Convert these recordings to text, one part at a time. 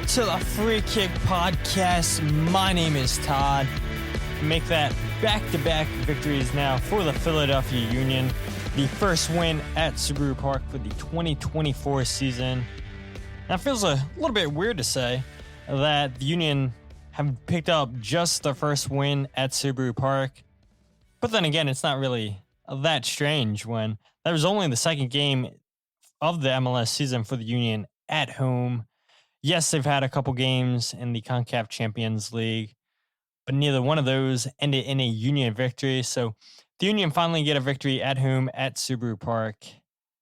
to the Free Kick Podcast. My name is Todd. Make that back-to-back victories now for the Philadelphia Union. The first win at Subaru Park for the 2024 season. Now, it feels a little bit weird to say that the Union have picked up just the first win at Subaru Park. But then again, it's not really that strange when that was only the second game of the MLS season for the Union at home. Yes, they've had a couple games in the CONCACAF Champions League, but neither one of those ended in a Union victory. So the Union finally get a victory at home at Subaru Park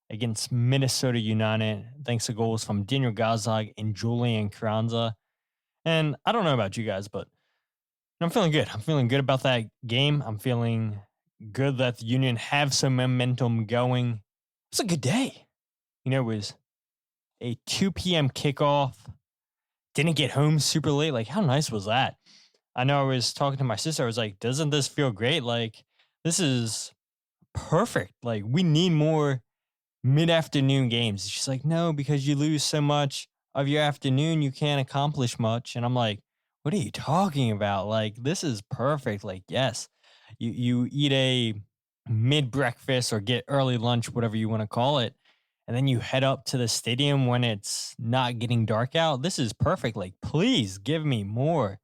against Minnesota United, thanks to goals from Daniel Gazdag and Julian Carranza. And I don't know about you guys, but I'm feeling good. I'm feeling good about that game. I'm feeling good that the Union have some momentum going. It was a good day. You know, it was a 2 p.m. kickoff. Didn't get home super late. Like, how nice was that? I know I was talking to my sister. I was like, doesn't this feel great? Like, this is perfect. Like, we need more mid-afternoon games. She's like, no, because you lose so much of your afternoon, you can't accomplish much. And I'm like, what are you talking about? Like, this is perfect. Like, yes, you eat a mid-breakfast or get early lunch, whatever you want to call it, and then you head up to the stadium when it's not getting dark out. This is perfect. Like, please give me more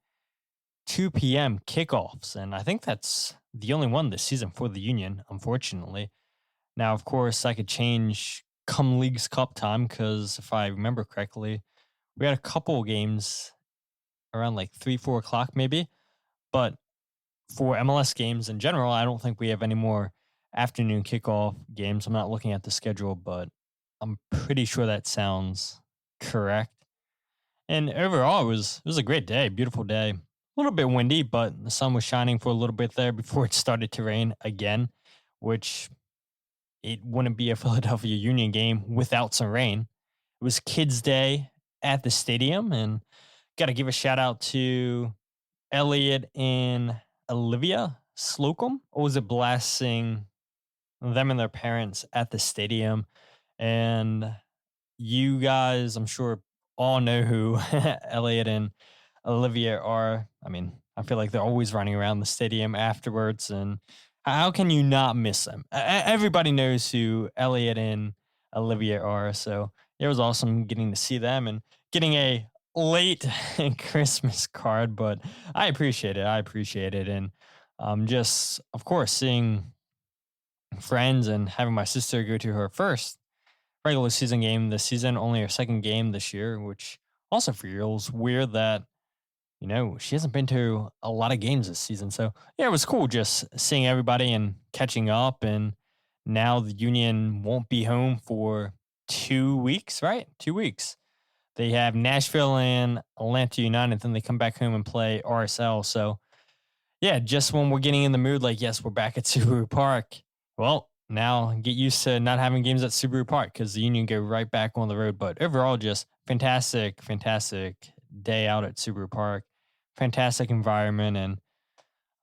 2 p.m. kickoffs. And I think that's the only one this season for the Union, unfortunately. Now, of course, that could change come Leagues Cup time because if I remember correctly, we had a couple games around like 3, 4 o'clock maybe. But for MLS games in general, I don't think we have any more afternoon kickoff games. I'm not looking at the schedule, but I'm pretty sure that sounds correct. And overall, it was a great day, beautiful day. A little bit windy, but the sun was shining for a little bit there before it started to rain again, which it wouldn't be a Philadelphia Union game without some rain. It was Kids Day at the stadium, and got to give a shout out to Elliott and Olivia Slocum. Was it blasting them and their parents at the stadium? And you guys, I'm sure, all know who Elliott and Olivia are. I mean, I feel like they're always running around the stadium afterwards. And how can you not miss them? Everybody knows who Elliott and Olivia are. So it was awesome getting to see them and getting a late Christmas card. But I appreciate it. And just, of course, seeing friends and having my sister go to her first regular season game this season, only her second game this year, which also feels weird that, you know, she hasn't been to a lot of games this season. So, yeah, it was cool just seeing everybody and catching up. And now the Union won't be home for 2 weeks, right? 2 weeks. They have Nashville and Atlanta United, then they come back home and play RSL. So, yeah, just when we're getting in the mood, like, yes, we're back at Subaru Park. Well, now get used to not having games at Subaru Park because the Union go right back on the road. But overall, just fantastic day out at Subaru Park. Fantastic environment and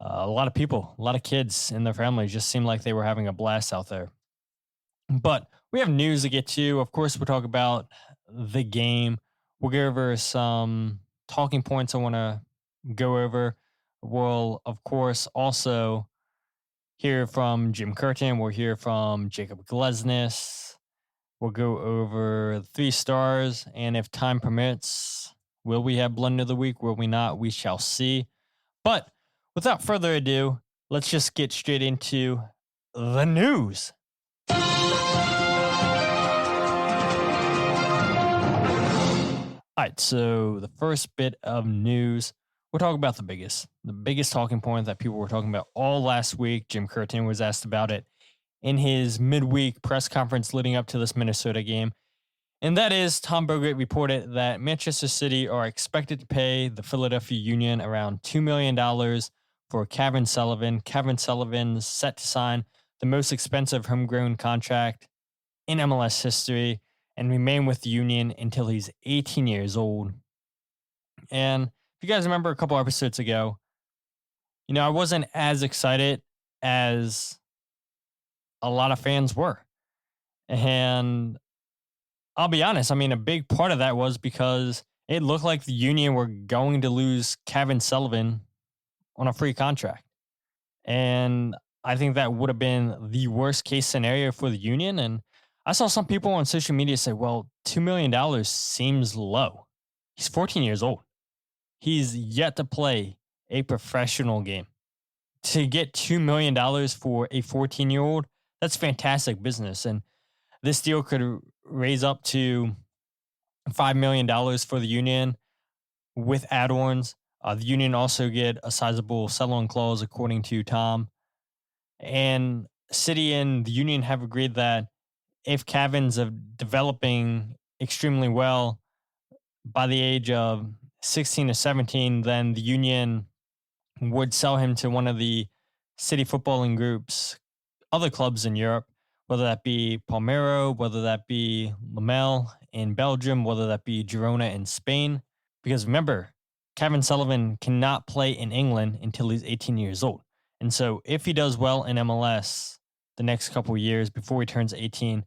a lot of people, a lot of kids and their families just seemed like they were having a blast out there. But we have news to get to. Of course, we'll talk about the game. We'll go over some talking points I want to go over. We'll, of course, also hear from Jim Curtin. We'll hear from Jacob Glesnes. We'll go over 3 stars. And if time permits, will we have Blend of the Week? Will we not? We shall see. But without further ado, let's just get straight into the news. All right, so the first bit of news, we'll talk about the biggest talking point that people were talking about all last week. Jim Curtin was asked about it in his midweek press conference leading up to this Minnesota game. And that is, Tom Bogert reported that Manchester City are expected to pay the Philadelphia Union around $2 million for Cavan Sullivan. Cavan Sullivan's set to sign the most expensive homegrown contract in MLS history and remain with the Union until he's 18 years old. And if you guys remember a couple episodes ago, you know, I wasn't as excited as a lot of fans were. And I'll be honest, I mean, a big part of that was because it looked like the Union were going to lose Cavan Sullivan on a free contract. And I think that would have been the worst case scenario for the Union. And I saw some people on social media say, well, $2 million seems low. He's 14 years old. He's yet to play a professional game. To get $2 million for a 14-year-old, that's fantastic business. And this deal could raise up to $5 million for the Union with add-ons. The Union also get a sizable sell-on clause, according to Tom. And City and the Union have agreed that if Cavan's developing extremely well by the age of 16 to 17, then the Union would sell him to one of the City footballing group's other clubs in Europe, whether that be Palmero, whether that be Lamel in Belgium, whether that be Girona in Spain. Because remember, Cavan Sullivan cannot play in England until he's 18 years old. And so if he does well in MLS the next couple of years before he turns 18,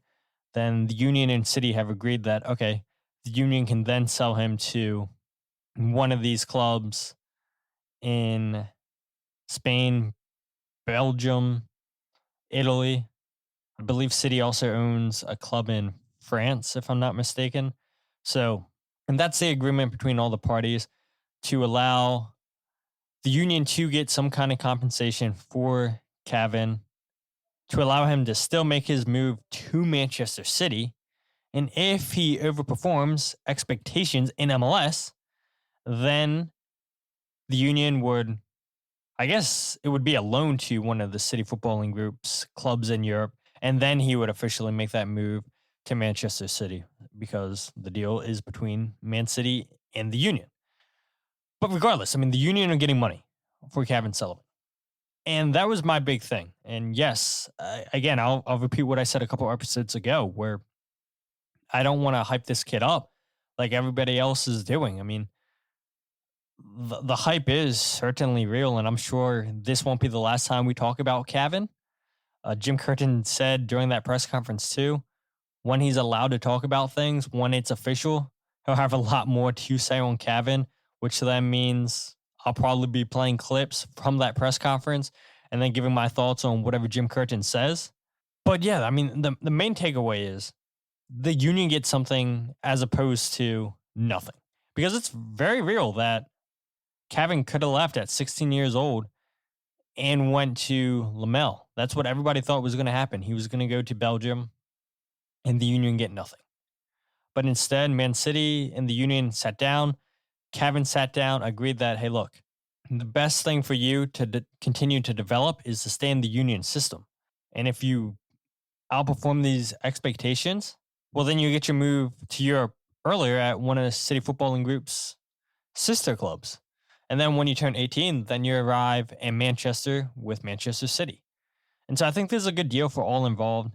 then the Union and City have agreed that, okay, the Union can then sell him to one of these clubs in Spain, Belgium, Italy. I believe City also owns a club in France, if I'm not mistaken. So, and that's the agreement between all the parties to allow the Union to get some kind of compensation for Cavan, to allow him to still make his move to Manchester City. And if he overperforms expectations in MLS, then the Union would, I guess it would be a loan to one of the City footballing group's clubs in Europe. And then he would officially make that move to Manchester City because the deal is between Man City and the Union. But regardless, I mean, the Union are getting money for Cavan Sullivan. And that was my big thing. And yes, again, I'll repeat what I said a couple episodes ago, where I don't want to hype this kid up like everybody else is doing. I mean, the hype is certainly real, and I'm sure this won't be the last time we talk about Cavan. Jim Curtin said during that press conference too, when he's allowed to talk about things, when it's official, he'll have a lot more to say on Cavan, which then means I'll probably be playing clips from that press conference and then giving my thoughts on whatever Jim Curtin says. But yeah, I mean, the main takeaway is the Union gets something as opposed to nothing. Because it's very real that Cavan could have left at 16 years old and went to Lamel. That's what everybody thought was going to happen. He was going to go to Belgium and the Union get nothing. But instead, Man City and the Union sat down. Cavan sat down, agreed that, hey, look, the best thing for you to continue to develop is to stay in the Union system. And if you outperform these expectations, well, then you get your move to Europe earlier at one of the City footballing group's sister clubs. And then when you turn 18, then you arrive in Manchester with Manchester City. And so I think this is a good deal for all involved.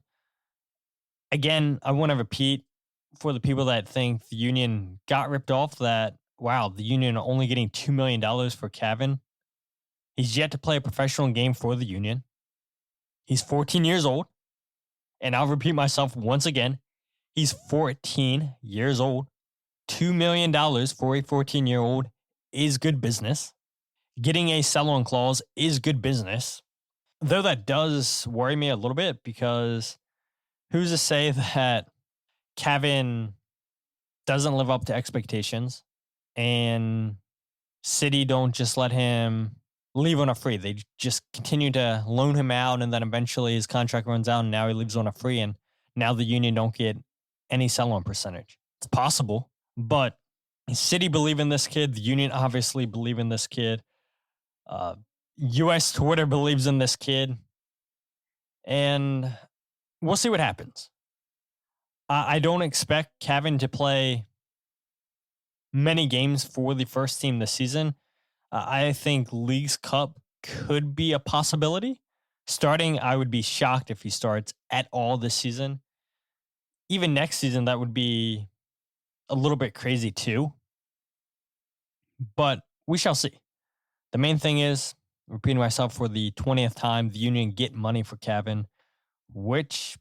Again, I want to repeat for the people that think the Union got ripped off that, wow, the Union are only getting $2 million for Cavan. He's yet to play a professional game for the Union. He's 14 years old. And I'll repeat myself once again. He's 14 years old. $2 million for a 14-year-old is good business. Getting a sell-on clause is good business. Though that does worry me a little bit because who's to say that Cavan doesn't live up to expectations and City don't just let him leave on a free. They just continue to loan him out and then eventually his contract runs out and now he leaves on a free and now the Union don't get any sell-on percentage. It's possible, but City believe in this kid. The Union obviously believe in this kid. U.S. Twitter believes in this kid. And we'll see what happens. I don't expect Cavan to play many games for the first team this season. I think Leagues Cup could be a possibility. Starting, I would be shocked if he starts at all this season. Even next season, that would be a little bit crazy too. But we shall see. The main thing is, repeating myself for the 20th time, the Union get money for Cavan, which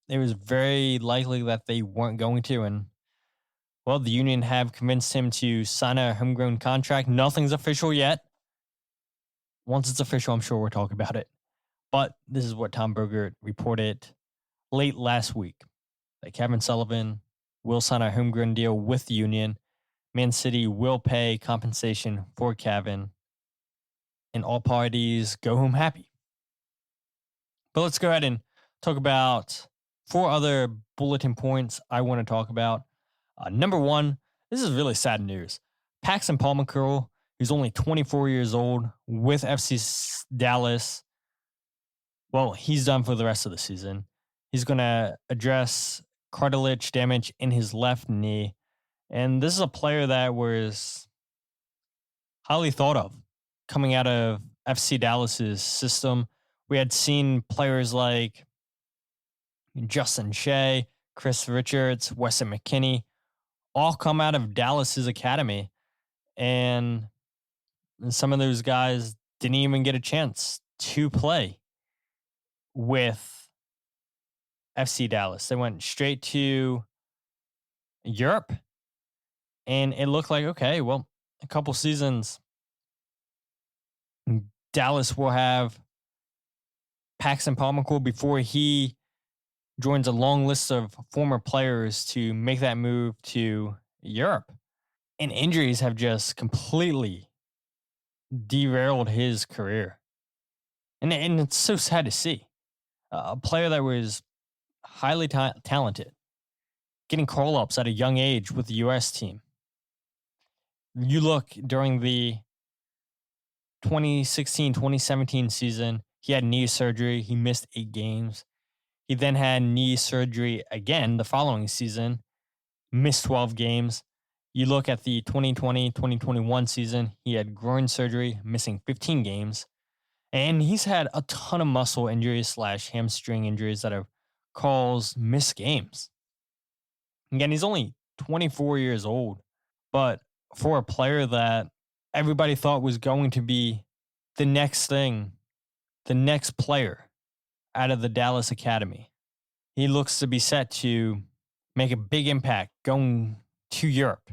it was very likely that they weren't going to. And Well, the Union have convinced him to sign a homegrown contract. Nothing's official yet. Once it's official, I'm sure we'll talk about it. But this is what Tom Bogert reported late last week, that Cavan Sullivan will sign a homegrown deal with the Union. Man City will pay compensation for Cavan, and all parties go home happy. But let's go ahead and talk about 4 other bulletin points I want to talk about. Number 1, this is really sad news. Paxton Palmakerl, who's only 24 years old with FC Dallas, well, he's done for the rest of the season. He's going to address cartilage damage in his left knee. And this is a player that was highly thought of coming out of FC Dallas's system. We had seen players like Justin Shea, Chris Richards, Weston McKennie all come out of Dallas's academy. And some of those guys didn't even get a chance to play with FC Dallas. They went straight to Europe, and it looked like, okay, well, a couple seasons, Dallas will have Paxton Palmakerl before he joins a long list of former players to make that move to Europe. And injuries have just completely derailed his career. And it's so sad to see. A player that was highly talented, getting call-ups at a young age with the U.S. team. You look during the 2016-2017 season, he had knee surgery. He missed 8 games. He then had knee surgery again the following season, missed 12 games. You look at the 2020-2021 season, he had groin surgery, missing 15 games. And he's had a ton of muscle injuries / hamstring injuries that have caused missed games. Again, he's only 24 years old, but for a player that everybody thought was going to be the next thing, the next player out of the Dallas Academy, he looks to be set to make a big impact going to Europe.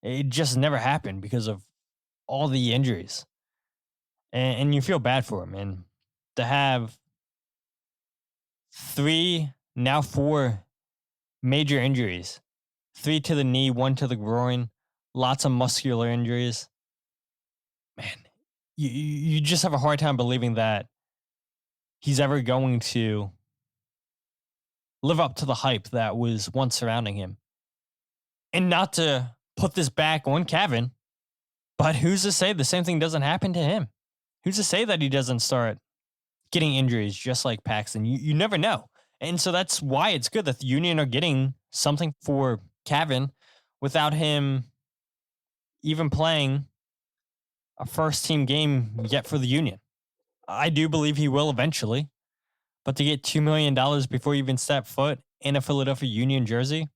It just never happened because of all the injuries. And you feel bad for him. And to have 3, now 4 major injuries, 3 to the knee, 1 to the groin, lots of muscular injuries. Man, you just have a hard time believing that he's ever going to live up to the hype that was once surrounding him. And not to put this back on Cavan, but who's to say the same thing doesn't happen to him? Who's to say that he doesn't start getting injuries just like Paxton? You never know. And so that's why it's good that the Union are getting something for Cavan without him even playing a first team game yet for the Union. I do believe he will eventually, but to get $2 million before you even step foot in a Philadelphia Union jersey,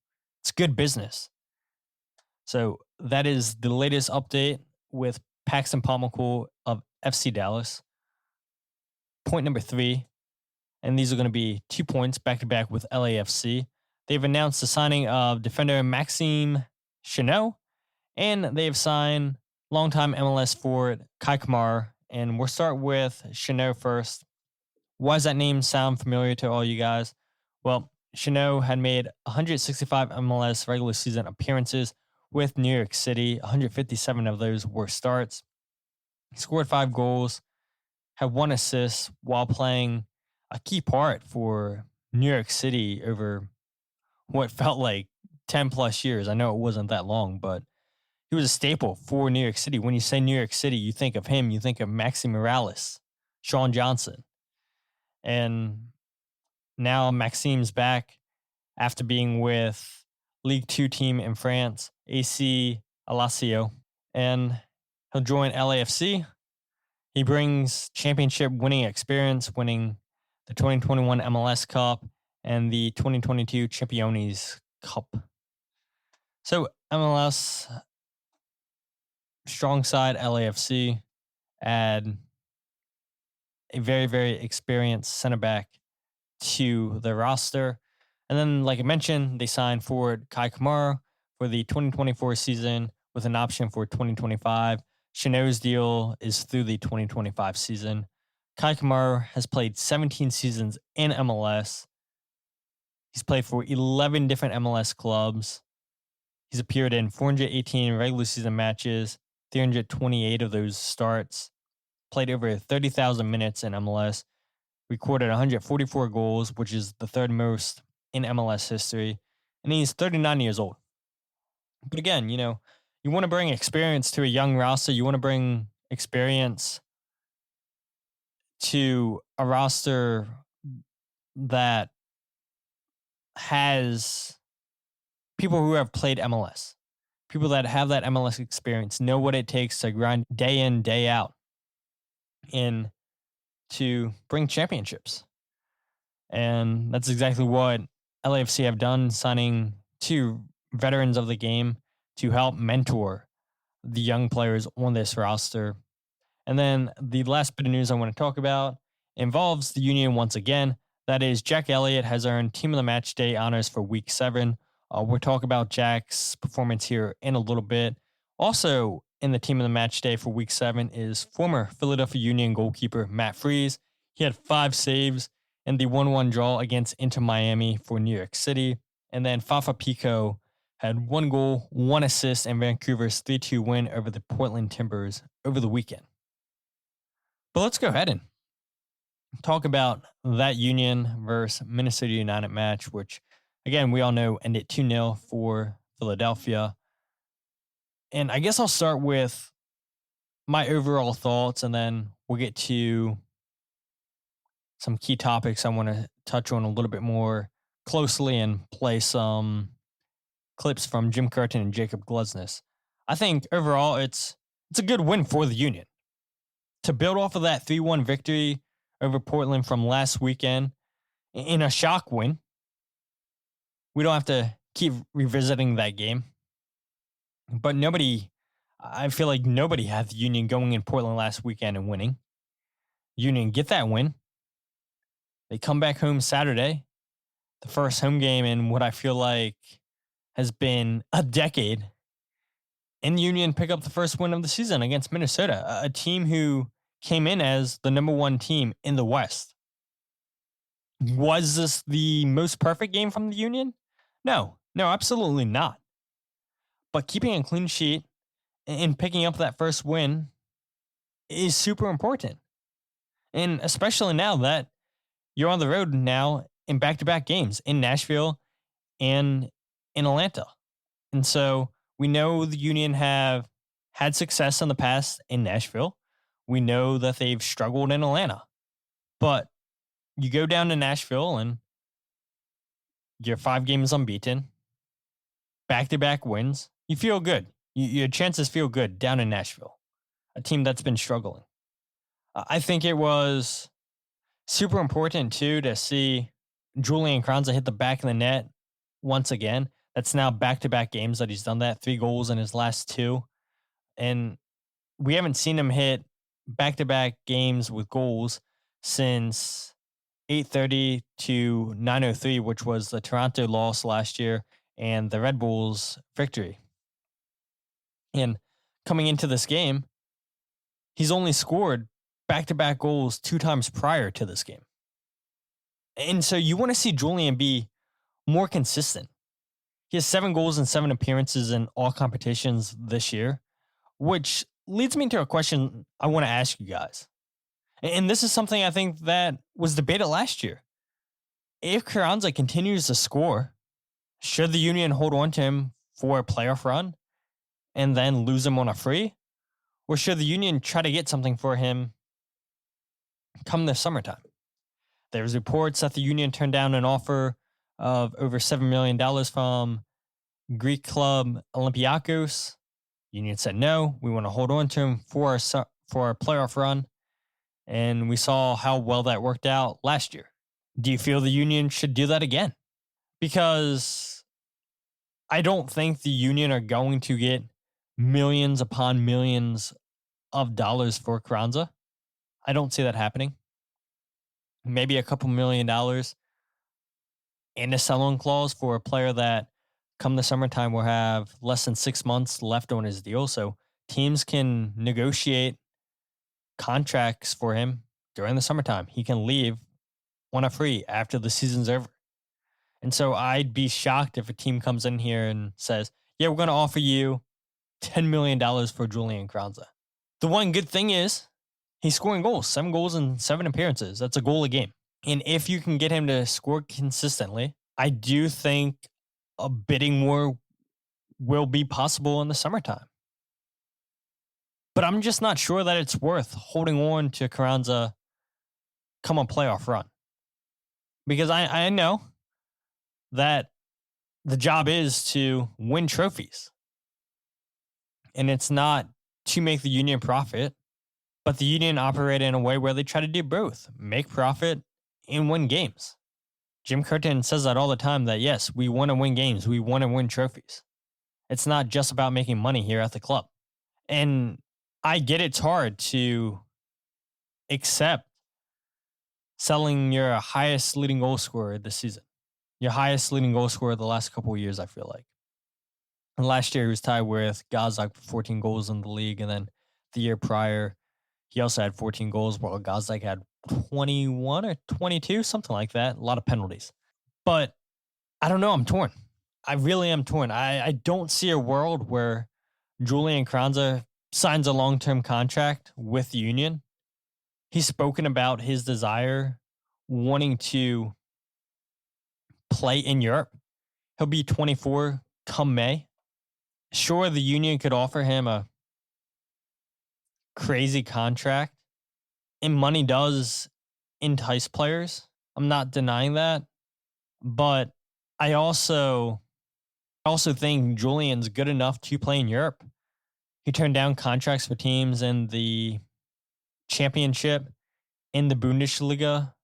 it's good business. So that is the latest update with Paxton Palmakerl of FC Dallas. Point number 3, and these are going to be 2 points back-to-back with LAFC. They've announced the signing of defender Maxime Chanot, and they've signed longtime MLS forward Kamara. And we'll start with Chanot first. Why does that name sound familiar to all you guys? Well, Chanot had made 165 MLS regular season appearances with New York City. 157 of those were starts. He scored 5 goals, had 1 assist while playing a key part for New York City over what felt like 10 plus years. I know it wasn't that long, but he was a staple for New York City. When you say New York City, you think of him, you think of Maxime Morales, Sean Johnson. And now Maxime's back after being with League 2 team in France, AC Alassio, and he'll join LAFC. He brings championship winning experience, winning the 2021 MLS Cup and the 2022 Champions Cup. So MLS, strong side LAFC, add a very, very experienced center back to the roster. And then, like I mentioned, they signed forward Kamara, for the 2024 season with an option for 2025. Chanot's deal is through the 2025 season. Kamara has played 17 seasons in MLS. He's played for 11 different MLS clubs. He's appeared in 418 regular season matches, 328 of those starts, played over 30,000 minutes in MLS, recorded 144 goals, which is the third most in MLS history, and he's 39 years old. But again, you want to bring experience to a young roster. You want to bring experience to a roster that has people who have played MLS, people that have that MLS experience, know what it takes to grind day in, day out, and to bring championships. And that's exactly what LAFC have done, signing two veterans of the game to help mentor the young players on this roster. And then the last bit of news I want to talk about involves the Union once again. That is, Jack Elliott has earned Team of the Match Day honors for Week 7. We'll talk about Jack's performance here in a little bit. Also, in the Team of the Match Day for Week 7 is former Philadelphia Union goalkeeper Matt Freese. He had 5 saves in the 1-1 draw against Inter Miami for New York City. And then Fafa Picault had 1 goal, 1 assist in Vancouver's 3-2 win over the Portland Timbers over the weekend. But let's go ahead and talk about that Union versus Minnesota United match, which, again, we all know ended 2-0 for Philadelphia. And I guess I'll start with my overall thoughts, and then we'll get to some key topics I want to touch on a little bit more closely and play some clips from Jim Curtin and Jacob Glesnes. I think overall it's a good win for the Union. To build off of that 3-1 victory over Portland from last weekend in a shock win, we don't have to keep revisiting that game. But I feel like nobody had the Union going in Portland last weekend and winning. Union get that win. They come back home Saturday, the first home game in what I feel like has been a decade. And Union pick up the first win of the season against Minnesota, a team who came in as the number 1 team in the West. Was this the most perfect game from the Union? No, absolutely not. But keeping a clean sheet and picking up that first win is super important. And especially now that you're on the road now in back-to-back games in Nashville and in Atlanta. And so we know the Union have had success in the past in Nashville. We know that they've struggled in Atlanta. But you go down to Nashville and you're 5 games unbeaten, back-to-back wins. You feel good. Your chances feel good down in Nashville, a team that's been struggling. I think it was super important, too, to see Julian Carranza hit the back of the net once again. That's now back-to-back games that he's done that, 3 goals in his last 2. And we haven't seen him hit back-to-back games with goals since 8:30 to 9:03, which was the Toronto loss last year and the Red Bulls victory. And coming into this game, he's only scored back-to-back goals 2 times prior to this game. And so you want to see Julian be more consistent. He has 7 goals and 7 appearances in all competitions this year, which leads me to a question I want to ask you guys. And this is something I think that was debated last year. If Carranza continues to score, should the Union hold on to him for a playoff run and then lose him on a free? Or should the Union try to get something for him come the summertime? There's reports that the Union turned down an offer of over $7 million from Greek club Olympiacos. Union said no, we want to hold on to him for our playoff run. And we saw how well that worked out last year. Do you feel the Union should do that again? Because I don't think the Union are going to get millions upon millions of dollars for Carranza. I don't see that happening. Maybe a couple $1 million and a sell-on clause for a player that come the summertime, we'll have less than 6 months left on his deal. So teams can negotiate contracts for him during the summertime. He can leave on a free after the season's over. And so I'd be shocked if a team comes in here and says, yeah, we're going to offer you $10 million for Julian Carranza. The one good thing is he's scoring goals, 7 goals in 7 appearances. That's a goal a game. And if you can get him to score consistently, I do think a bidding war will be possible in the summertime. But I'm just not sure that it's worth holding on to Carranza come a playoff run. Because I know that the job is to win trophies. And it's not to make the union profit, but the union operate in a way where they try to do both, make profit and win games. Jim Curtin says that all the time, that yes, we want to win games. We want to win trophies. It's not just about making money here at the club. And I get it's hard to accept selling your highest leading goal scorer this season. Your highest leading goal scorer the last couple of years, I feel like. And last year, he was tied with Gazdag for 14 goals in the league. And then the year prior, he also had 14 goals, while Gazdag had 21 or 22, something like that. A lot of penalties. But I don't know. I'm torn. I really am torn. I don't see a world where Julian Carranza signs a long-term contract with the union. He's spoken about his desire wanting to play in Europe. He'll be 24 come May. Sure, the union could offer him a crazy contract, and money does entice players. I'm not denying that. But I also think Julian's good enough to play in Europe. He turned down contracts for teams in the Championship, in the Bundesliga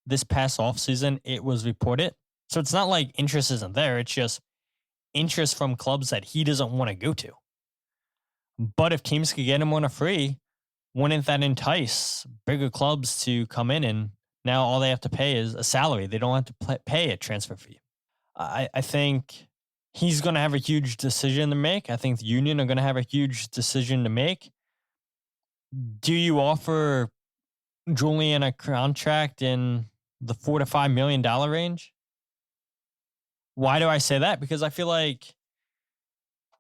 this past offseason, it was reported. So it's not like interest isn't there. It's just interest from clubs that he doesn't want to go to. But if teams could get him on a free, wouldn't that entice bigger clubs to come in, and now all they have to pay is a salary? They don't have to pay a transfer fee. I think he's going to have a huge decision to make. I think the union are going to have a huge decision to make. Do you offer Julian a contract in the $4 to $5 million range? Why do I say that? Because I feel like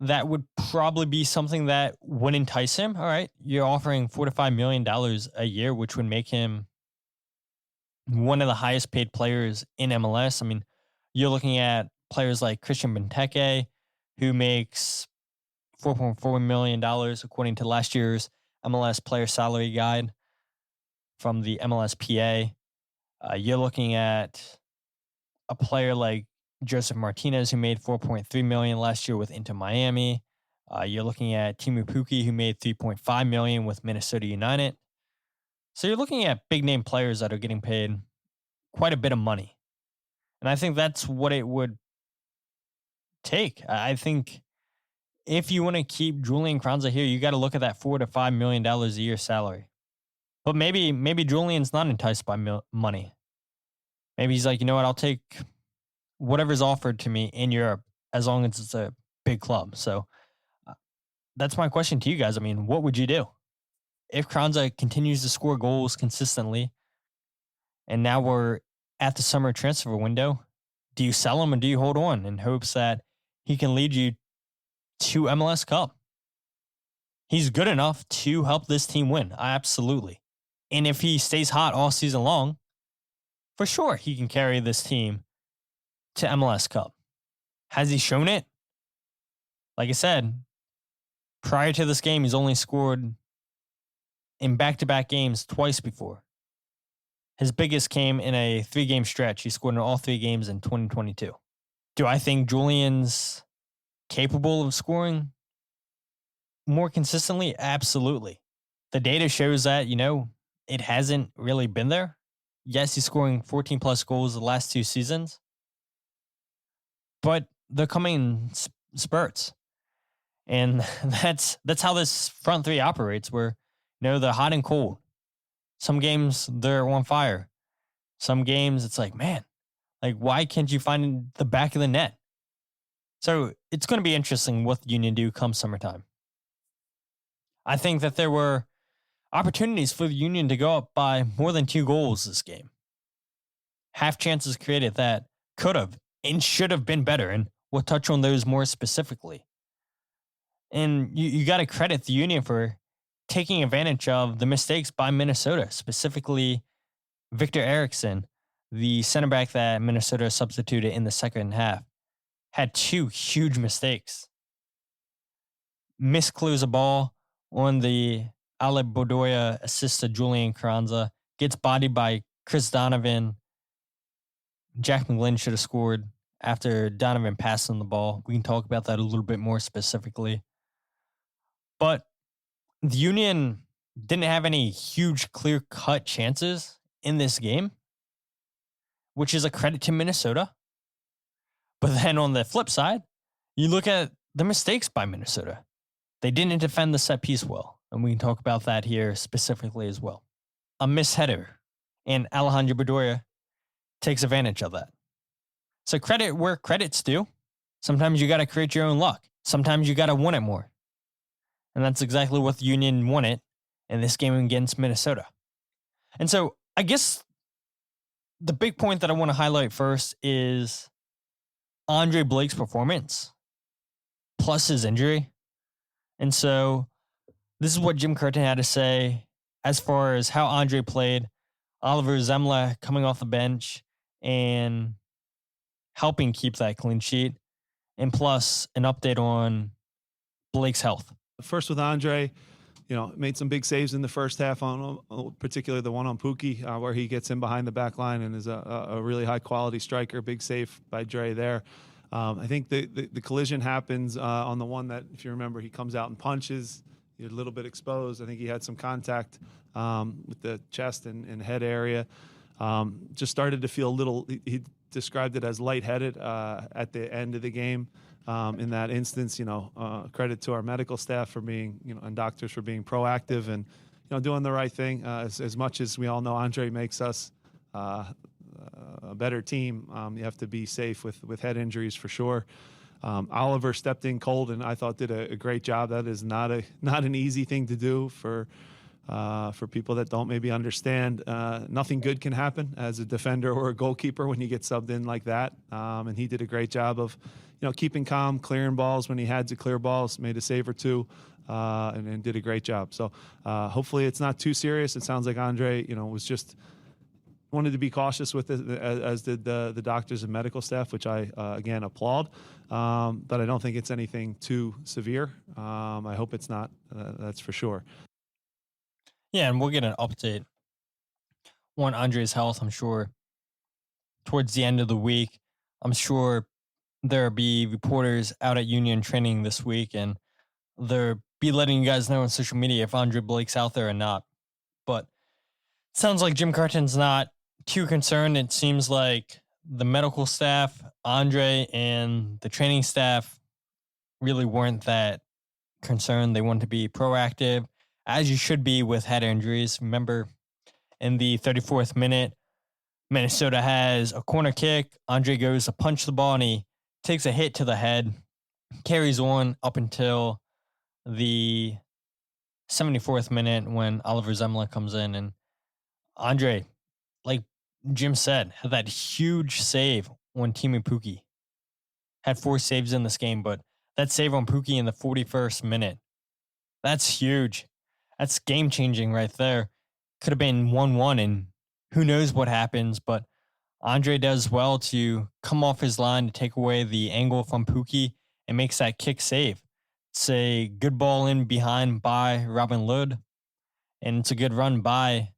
that would probably be something that would entice him. All right, you're offering $4 to $5 million a year, which would make him one of the highest paid players in MLS. I mean, you're looking at players like Christian Benteke, who makes $4.4 million according to last year's MLS player salary guide from the MLSPA. You're looking at a player like Joseph Martinez, who made $4.3 million last year with Inter Miami. You're looking at Timu Puki, who made $3.5 million with Minnesota United. So you're looking at big name players that are getting paid quite a bit of money. And I think that's what it would take. I think if you want to keep Julian Carranza here, you got to look at that $4 to $5 million a year salary. But maybe Julian's not enticed by money. Maybe he's like, you know what, I'll take whatever's offered to me in Europe as long as it's a big club. So that's my question to you guys. I mean, what would you do if Carranza continues to score goals consistently, and now we're at the summer transfer window? Do you sell him or do you hold on in hopes that he can lead you to MLS Cup? He's good enough to help this team win. Absolutely. And if he stays hot all season long, for sure he can carry this team to MLS Cup. Has he shown it? Like I said, prior to this game, he's only scored in back-to-back games twice before. His biggest came in a 3-game stretch. He scored in all 3 games in 2022. Do I think Julian's capable of scoring more consistently? Absolutely. The data shows that, it hasn't really been there. Yes, he's scoring 14 plus goals the last 2 seasons, but they're coming in spurts. And that's how this front 3 operates, where, they're hot and cold. Some games they're on fire. Some games it's like, man, like, why can't you find the back of the net? So it's going to be interesting what the Union do come summertime. I think that there were opportunities for the Union to go up by more than 2 goals this game. Half chances created that could have and should have been better, and we'll touch on those more specifically. And you got to credit the Union for taking advantage of the mistakes by Minnesota, specifically Victor Eriksson, the center back that Minnesota substituted in the second half, had 2 huge mistakes. Misclues a ball on the Ale Bodoya assist to Julian Carranza, gets bodied by Chris Donovan. Jack McGlynn should have scored after Donovan passed on the ball. We can talk about that a little bit more specifically. But the Union didn't have any huge clear-cut chances in this game, which is a credit to Minnesota. But then on the flip side, you look at the mistakes by Minnesota. They didn't defend the set piece well, and we can talk about that here specifically as well. A misheader, and Alejandro Bedoya takes advantage of that. So credit where credit's due. Sometimes you got to create your own luck. Sometimes you got to want it more. And that's exactly what the Union wanted in this game against Minnesota. And so I guess the big point that I want to highlight first is Andre Blake's performance plus his injury. And so this is what Jim Curtin had to say as far as how Andre played. Oliver Zemla coming off the bench and helping keep that clean sheet. And plus an update on Blake's health. First with Andre, made some big saves in the first half, on particularly the one on Pukki, where he gets in behind the back line and is a really high-quality striker. Big save by Dre there. I think the collision happens on the one that, if you remember, he comes out and punches. He's a little bit exposed. I think he had some contact with the chest and head area. Just started to feel a little, he described it as lightheaded at the end of the game. In that instance, credit to our medical staff for being, and doctors for being proactive and, doing the right thing. As much as we all know Andre makes us a better team, you have to be safe with head injuries for sure. Oliver stepped in cold and I thought did a great job. That is not an easy thing to do for people that don't maybe understand. Nothing good can happen as a defender or a goalkeeper when you get subbed in like that. And he did a great job of, keeping calm, clearing balls when he had to clear balls, made a save or two, and did a great job. So hopefully it's not too serious. It sounds like Andre, was just wanted to be cautious with it, as did the doctors and medical staff, which I, again, applaud. But I don't think it's anything too severe. I hope it's not, that's for sure. Yeah, and we'll get an update on Andre's health, I'm sure, towards the end of the week. I'm sure there'll be reporters out at Union training this week, and they'll be letting you guys know on social media if Andre Blake's out there or not. But it sounds like Jim Curtin's not too concerned. It seems like the medical staff, Andre, and the training staff really weren't that concerned. They wanted to be proactive, as you should be with head injuries. Remember, in the 34th minute, Minnesota has a corner kick. Andre goes to punch the ball, and he takes a hit to the head, carries on up until the 74th minute when Oliver Zemla comes in. And Andre, like Jim said, had that huge save on Teemu Pukki. Had 4 saves in this game, but that save on Pukki in the 41st minute, that's huge. That's game-changing right there. Could have been 1-1, and who knows what happens, but Andre does well to come off his line to take away the angle from Pukki and makes that kick save. It's a good ball in behind by Robin Lod, and it's a good run by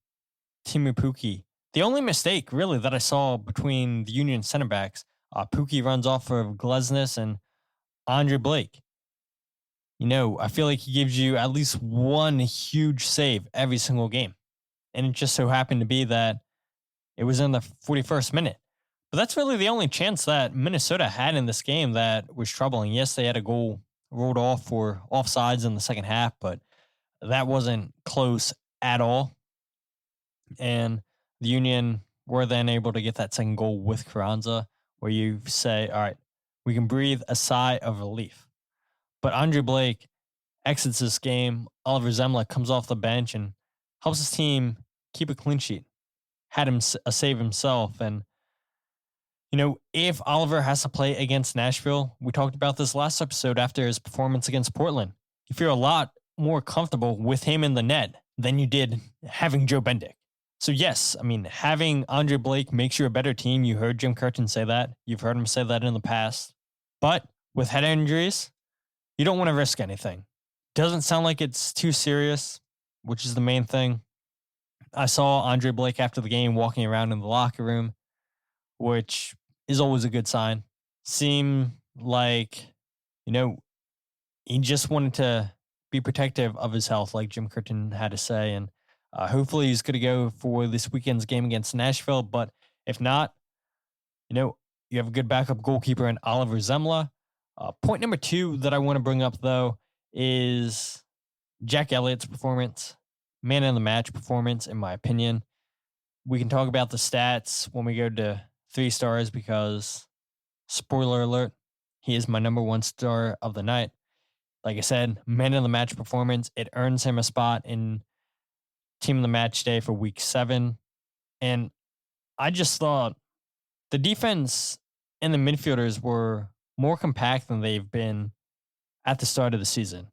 Teemu Pukki. The only mistake, really, that I saw between the Union center backs, Pukki runs off of Glesnes and Andre Blake. I feel like he gives you at least one huge save every single game. And it just so happened to be that it was in the 41st minute. But that's really the only chance that Minnesota had in this game that was troubling. Yes, they had a goal rolled off for offsides in the second half, but that wasn't close at all. And the Union were then able to get that second goal with Carranza, where you say, all right, we can breathe a sigh of relief. But Andre Blake exits this game. Oliver Zemla comes off the bench and helps his team keep a clean sheet. Had him a save himself. And, if Oliver has to play against Nashville, we talked about this last episode after his performance against Portland. You feel a lot more comfortable with him in the net than you did having Joe Bendik. So yes, having Andre Blake makes you a better team. You heard Jim Curtin say that. You've heard him say that in the past. But with head injuries, you don't want to risk anything. Doesn't sound like it's too serious, which is the main thing. I saw Andre Blake after the game walking around in the locker room, which is always a good sign. Seemed like, he just wanted to be protective of his health, like Jim Curtin had to say. And hopefully he's going to go for this weekend's game against Nashville. But if not, you have a good backup goalkeeper in Oliver Zemla. Point number 2 that I want to bring up, though, is Jack Elliott's performance. Man of the match performance, in my opinion. We can talk about the stats when we go to 3 stars because, spoiler alert, he is my number 1 star of the night. Like I said, man of the match performance. It earns him a spot in Team of the Match Day for week 7. And I just thought the defense and the midfielders were more compact than they've been at the start of the season.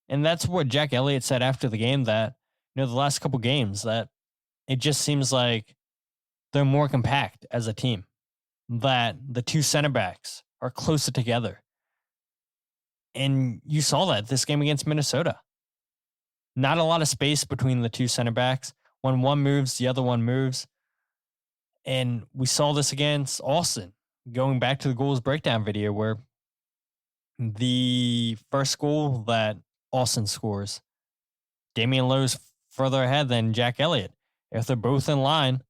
And that's what Jack Elliott said after the game, that, the last couple games, that it just seems like they're more compact as a team, that the 2 center backs are closer together. And you saw that this game against Minnesota. Not a lot of space between the 2 center backs. When one moves, the other one moves. And we saw this against Austin, going back to the goals breakdown video, where the first goal that Austin scores, Damian Lowe's further ahead than Jack Elliott. If they're both in line,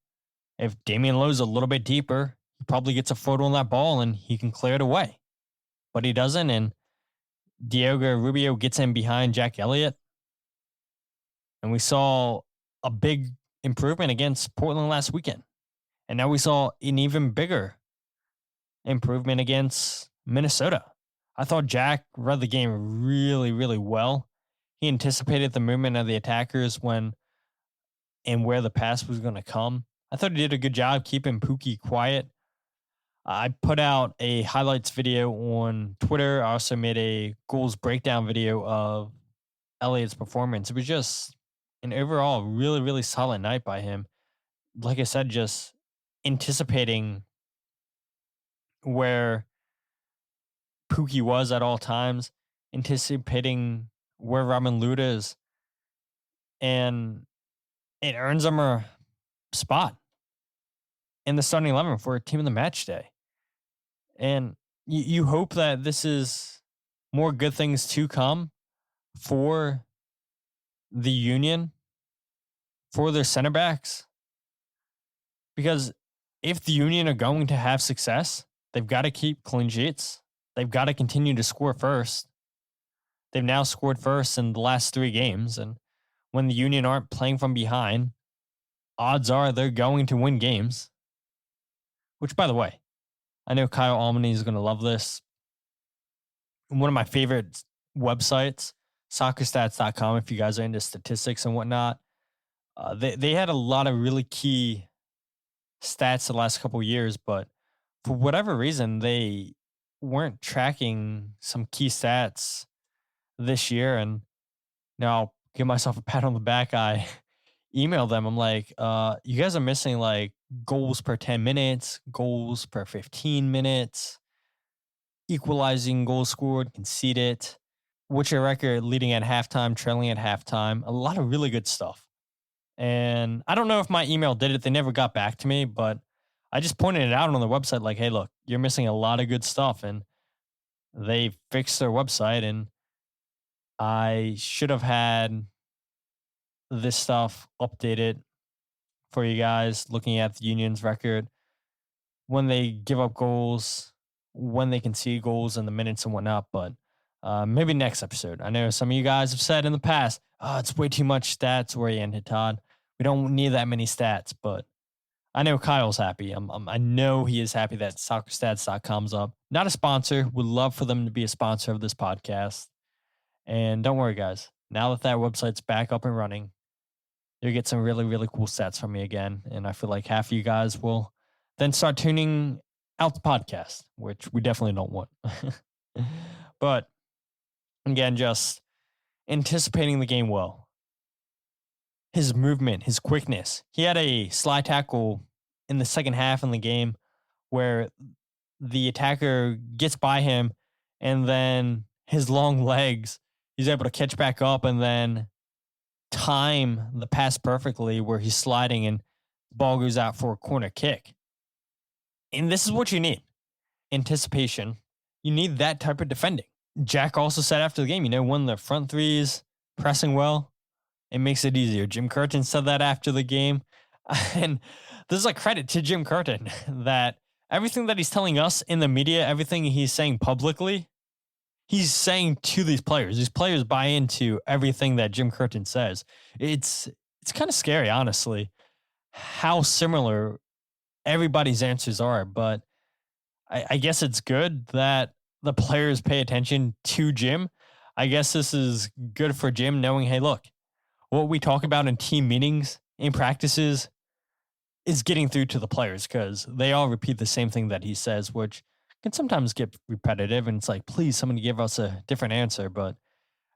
if Damian Lowe's a little bit deeper, he probably gets a photo on that ball and he can clear it away. But he doesn't, and Diogo Rubio gets in behind Jack Elliott. And we saw a big improvement against Portland last weekend. And now we saw an even bigger improvement against Minnesota. I thought Jack read the game really, really well. He anticipated the movement of the attackers when and where the pass was going to come. I thought he did a good job keeping Pookie quiet. I put out a highlights video on Twitter. I also made a goals breakdown video of Elliott's performance. It was just an overall really, really solid night by him. Like I said, just anticipating where Pookie was at all times, anticipating where Robin Lute is, and it earns him a spot in the starting 11 for a Team of the Match Day. And you hope that this is more good things to come for the Union, for their center backs. Because if the Union are going to have success, they've got to keep clean sheets. They've got to continue to score first. They've now scored first in the last 3 games. And when the Union aren't playing from behind, odds are they're going to win games. Which, by the way, I know Kyle Almany is going to love this. One of my favorite websites, soccerstats.com, if you guys are into statistics and whatnot, they had a lot of really key stats the last couple of years, but for whatever reason, they weren't tracking some key stats this year. And now I'll give myself a pat on the back. I emailed them. I'm like, you guys are missing like goals per 10 minutes, goals per 15 minutes, equalizing goals scored, conceded, what's your record leading at halftime, trailing at halftime, a lot of really good stuff. And I don't know if my email did it. They never got back to me, but I just pointed it out on the website like, hey, look, you're missing a lot of good stuff. And they fixed their website, and I should have had this stuff updated for you guys, looking at the Union's record, when they give up goals, when they concede goals, and the minutes and whatnot. But maybe next episode. I know some of you guys have said in the past, it's way too much stats oriented, Todd. We don't need that many stats, but I know Kyle's happy. I know he is happy that soccerstats.com's up. Not a sponsor. Would love for them to be a sponsor of this podcast. And don't worry, guys. Now that website's back up and running, you'll get some really, really cool stats from me again. And I feel like half of you guys will then start tuning out the podcast, which we definitely don't want. But again, just anticipating the game well. His movement, his quickness. He had a slide tackle in the second half in the game where the attacker gets by him and then his long legs, he's able to catch back up and then time the pass perfectly where he's sliding and the ball goes out for a corner kick. And this is what you need. Anticipation. You need that type of defending. Jack also said after the game, when the front threes pressing well, it makes it easier. Jim Curtin said that after the game. And this is a credit to Jim Curtin that everything that he's telling us in the media, everything he's saying publicly, he's saying to these players. These players buy into everything that Jim Curtin says. It's kind of scary, honestly, how similar everybody's answers are. But I guess it's good that the players pay attention to Jim. I guess this is good for Jim knowing, hey, look, what we talk about in team meetings, in practices, is getting through to the players because they all repeat the same thing that he says, which can sometimes get repetitive. And it's like, please, somebody give us a different answer. But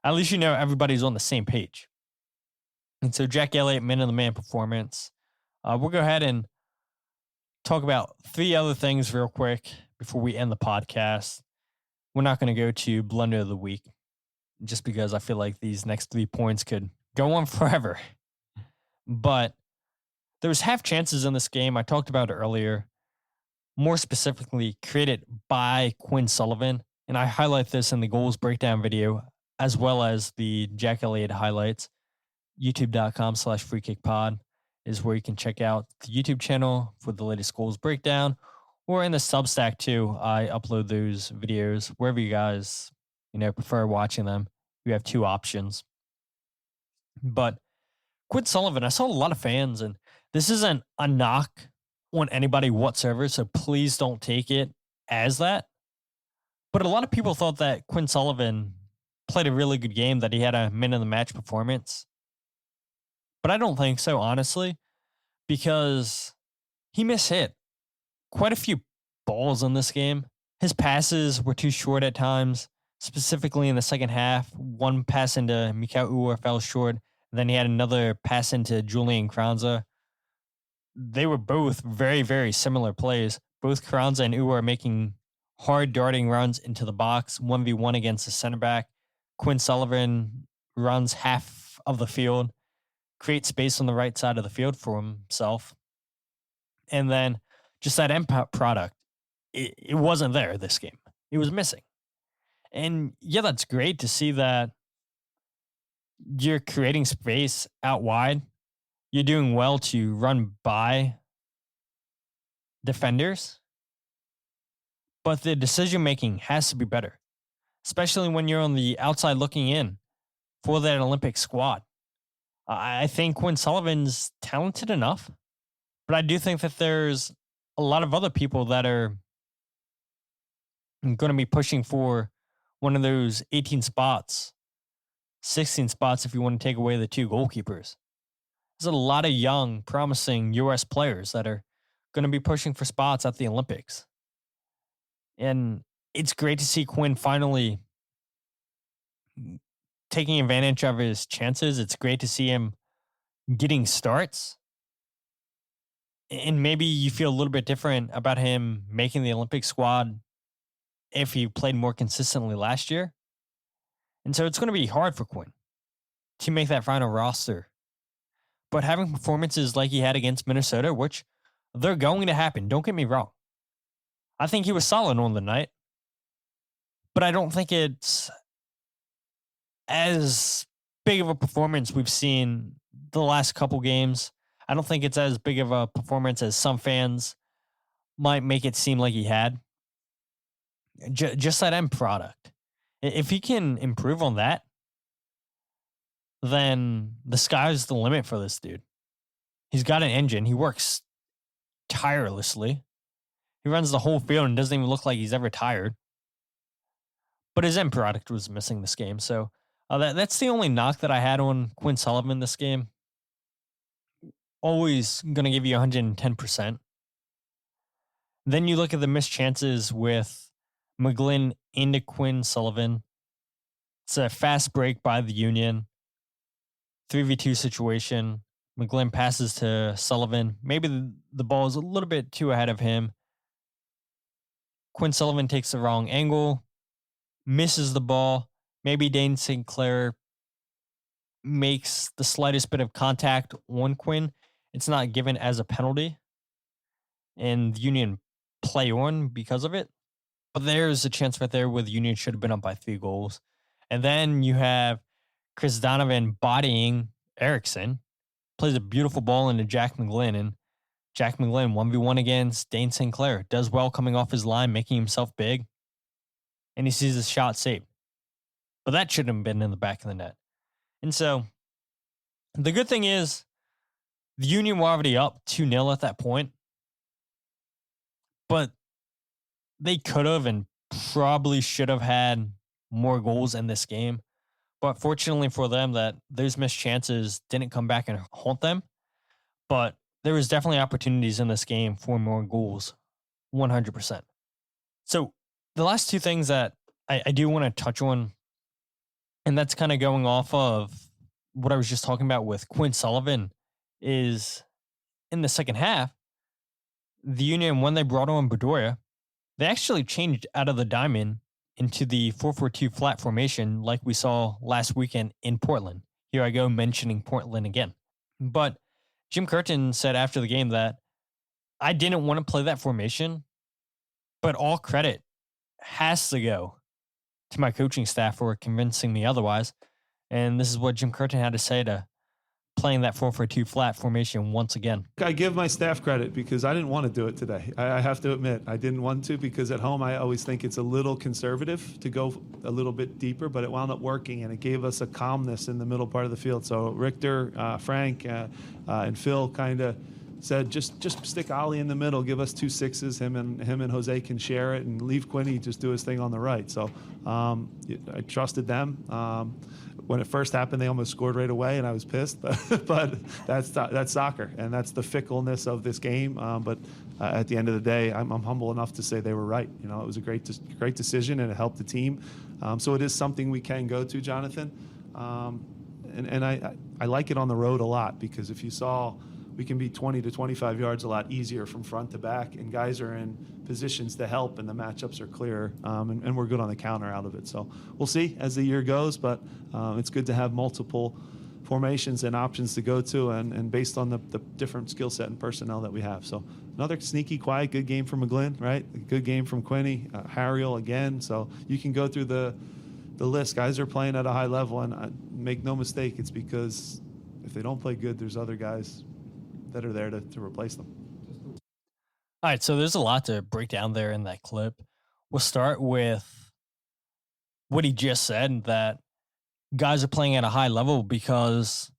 at least everybody's on the same page. And so Jack Elliott, man of the man performance. We'll go ahead and talk about 3 other things real quick before we end the podcast. We're not going to go to blunder of the week just because I feel like these next 3 points could go on forever. But there was half chances in this game. I talked about it earlier. More specifically, created by Quinn Sullivan. And I highlight this in the goals breakdown video, as well as the Jack Elliott highlights. YouTube.com/freekickpod is where you can check out the YouTube channel for the latest goals breakdown. Or in the Substack too. I upload those videos wherever you guys, prefer watching them. You have 2 options. But Quinn Sullivan, I saw a lot of fans, and this isn't a knock on anybody whatsoever, so please don't take it as that. But a lot of people thought that Quinn Sullivan played a really good game, that he had a man of the match performance. But I don't think so, honestly, because he mishit quite a few balls in this game. His passes were too short at times, specifically in the second half. One pass into Mikhail Uwer fell short. Then he had another pass into Julian Carranza. They were both very, very similar plays. Both Carranza and Uwer are making hard darting runs into the box, 1v1 against the center back. Quinn Sullivan runs half of the field, creates space on the right side of the field for himself. And then just that end product, it wasn't there this game. It was missing. And yeah, that's great to see that you're creating space out wide. You're doing well to run by defenders. But the decision making has to be better, especially when you're on the outside looking in for that Olympic squad. I think Quinn Sullivan's talented enough, but I do think that there's a lot of other people that are going to be pushing for one of those 18 spots, 16 spots if you want to take away the 2 goalkeepers. There's a lot of young, promising U.S. players that are going to be pushing for spots at the Olympics. And it's great to see Quinn finally taking advantage of his chances. It's great to see him getting starts. And maybe you feel a little bit different about him making the Olympic squad if he played more consistently last year. And so it's going to be hard for Quinn to make that final roster. But having performances like he had against Minnesota, which they're going to happen, don't get me wrong. I think he was solid on the night. But I don't think it's as big of a performance we've seen the last couple games. I don't think it's as big of a performance as some fans might make it seem like he had. Just that end product. If he can improve on that, then the sky's the limit for this dude. He's got an engine. He works tirelessly. He runs the whole field and doesn't even look like he's ever tired. But his end product was missing this game. So that's the only knock that I had on Quinn Sullivan this game. Always going to give you 110%. Then you look at the missed chances with McGlynn into Quinn Sullivan. It's a fast break by the Union. 3v2 situation. McGlynn passes to Sullivan. Maybe the ball is a little bit too ahead of him. Quinn Sullivan takes the wrong angle, misses the ball. Maybe Dane St. Clair makes the slightest bit of contact on Quinn. It's not given as a penalty, and the Union play on because of it. But there's a chance right there where the Union should have been up by 3 goals. And then you have Chris Donovan bodying Eriksson, plays a beautiful ball into Jack McGlynn, and Jack McGlynn 1v1 against Dane St. Clair. Does well coming off his line, making himself big, and he sees his shot saved. But that shouldn't have been in the back of the net. And so the good thing is the Union were already up 2-0 at that point, but they could have and probably should have had more goals in this game. But fortunately for them, that those missed chances didn't come back and haunt them. But there was definitely opportunities in this game for more goals, 100%. So the last 2 things that I do want to touch on, and that's kind of going off of what I was just talking about with Quinn Sullivan, is in the second half, the Union, when they brought on Bedoya, they actually changed out of the diamond into the 4-4-2 flat formation like we saw last weekend in Portland. Here I go mentioning Portland again. But Jim Curtin said after the game that I didn't want to play that formation, but all credit has to go to my coaching staff for convincing me otherwise. And this is what Jim Curtin had to say to playing that 4-4-2 flat formation once again. I give my staff credit because I didn't want to do it today. I have to admit, I didn't want to because at home I always think it's a little conservative to go a little bit deeper, but it wound up working and it gave us a calmness in the middle part of the field. So Richter, Frank, and Phil kind of said, just stick Ollie in the middle, give us 2 6s, him and Jose can share it, and leave Quinny just do his thing on the right. So I trusted them. When it first happened, they almost scored right away, and I was pissed. But that's soccer, and that's the fickleness of this game. But at the end of the day, I'm humble enough to say they were right. You know, it was a great decision, and it helped the team. So it is something we can go to, Jonathan. And I like it on the road a lot because if you saw, we can be 20 to 25 yards a lot easier from front to back, and guys are in positions to help, and the matchups are clear, and we're good on the counter out of it. So we'll see as the year goes, but it's good to have multiple formations and options to go to, and based on the different skill set and personnel that we have. So another sneaky, quiet, good game from McGlynn, right? A good game from Quinny, Harriel again. So you can go through the list. Guys are playing at a high level, and make no mistake, it's because if they don't play good, there's other guys that are there to replace them. All right, so there's a lot to break down there in that clip. We'll start with what he just said, that guys are playing at a high level because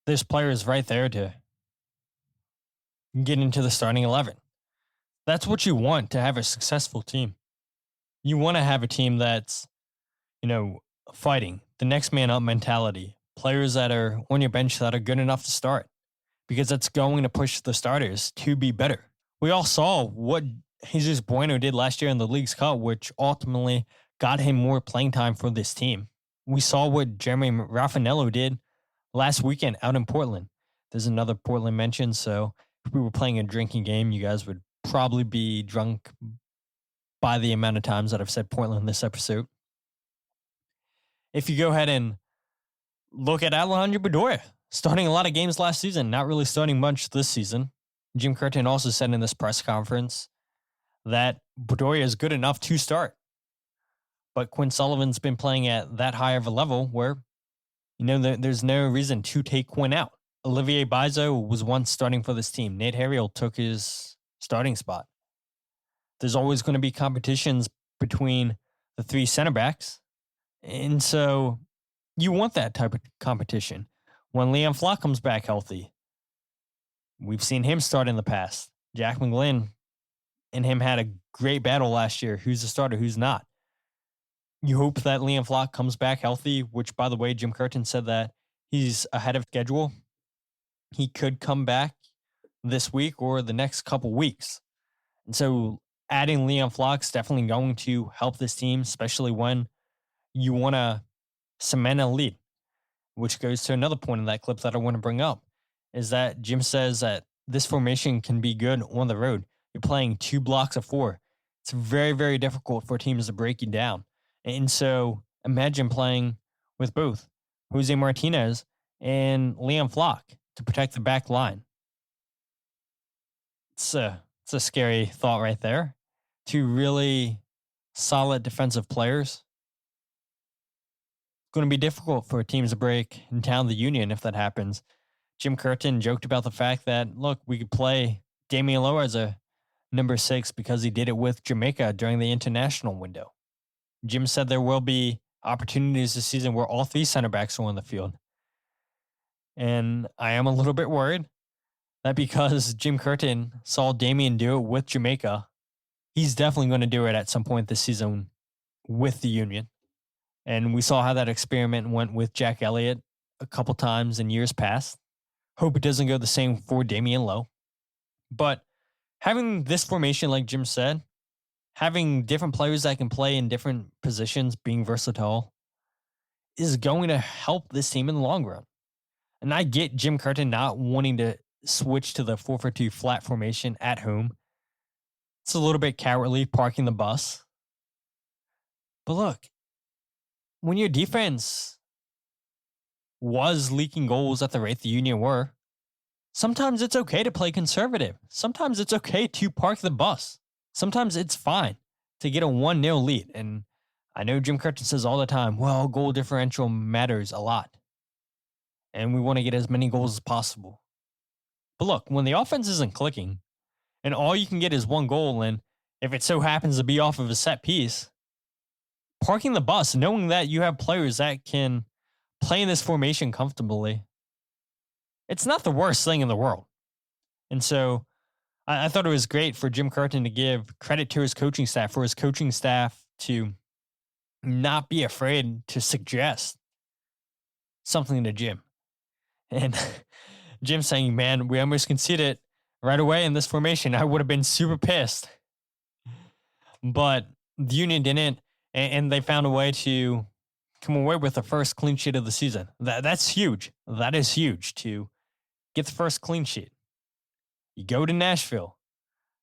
there's players right there to get into the starting 11. That's what you want to have a successful team. You want to have a team that's, fighting, the next man up mentality, players that are on your bench that are good enough to start, because that's going to push the starters to be better. We all saw what Jesus Bueno did last year in the League's Cup, which ultimately got him more playing time for this team. We saw what Jeremy Raffanello did last weekend out in Portland. There's another Portland mention, so if we were playing a drinking game, you guys would probably be drunk by the amount of times that I've said Portland this episode. If you go ahead and look at Alejandro Bedoya, starting a lot of games last season, not really starting much this season. Jim Curtin also said in this press conference that Bedoya is good enough to start. But Quinn Sullivan's been playing at that high of a level where, there's no reason to take Quinn out. Olivier Bizo was once starting for this team. Nate Harriel took his starting spot. There's always going to be competitions between the 3 center backs. And so you want that type of competition. When Liam Flock comes back healthy, we've seen him start in the past. Jack McGlynn and him had a great battle last year. Who's the starter? Who's not? You hope that Liam Flock comes back healthy, which, by the way, Jim Curtin said that he's ahead of schedule. He could come back this week or the next couple weeks. And so adding Liam Flock's definitely going to help this team, especially when you want to cement a lead, which goes to another point in that clip that I want to bring up, is that Jim says that this formation can be good on the road. You're playing 2 blocks of 4. It's very, very difficult for teams to break you down. And so imagine playing with both Jose Martinez and Liam Flock to protect the back line. It's a scary thought right there. 2 really solid defensive players. It's going to be difficult for teams to break and down the Union if that happens. Jim Curtin joked about the fact that, look, we could play Damian Lowe as a number 6 because he did it with Jamaica during the international window. Jim said there will be opportunities this season where all 3 center backs are on the field. And I am a little bit worried that because Jim Curtin saw Damian do it with Jamaica, he's definitely going to do it at some point this season with the Union. And we saw how that experiment went with Jack Elliott a couple times in years past. Hope it doesn't go the same for Damian Lowe. But having this formation, like Jim said, having different players that can play in different positions, being versatile, is going to help this team in the long run. And I get Jim Curtin not wanting to switch to the 4-4-2 flat formation at home. It's a little bit cowardly parking the bus. But look, when your defense was leaking goals at the rate the Union were, sometimes it's okay to play conservative. Sometimes it's okay to park the bus. Sometimes it's fine to get a 1-0 lead. And I know Jim Curtin says all the time, well, goal differential matters a lot. And we want to get as many goals as possible. But look, when the offense isn't clicking and all you can get is 1 goal, and if it so happens to be off of a set piece, parking the bus, knowing that you have players that can play in this formation comfortably, it's not the worst thing in the world. And so I thought it was great for Jim Curtin to give credit to his coaching staff, for his coaching staff to not be afraid to suggest something to Jim. And Jim saying, man, we almost conceded right away in this formation. I would have been super pissed. But the Union didn't, and they found a way to come away with the first clean sheet of the season. That's huge. That is huge to get the first clean sheet. You go to Nashville,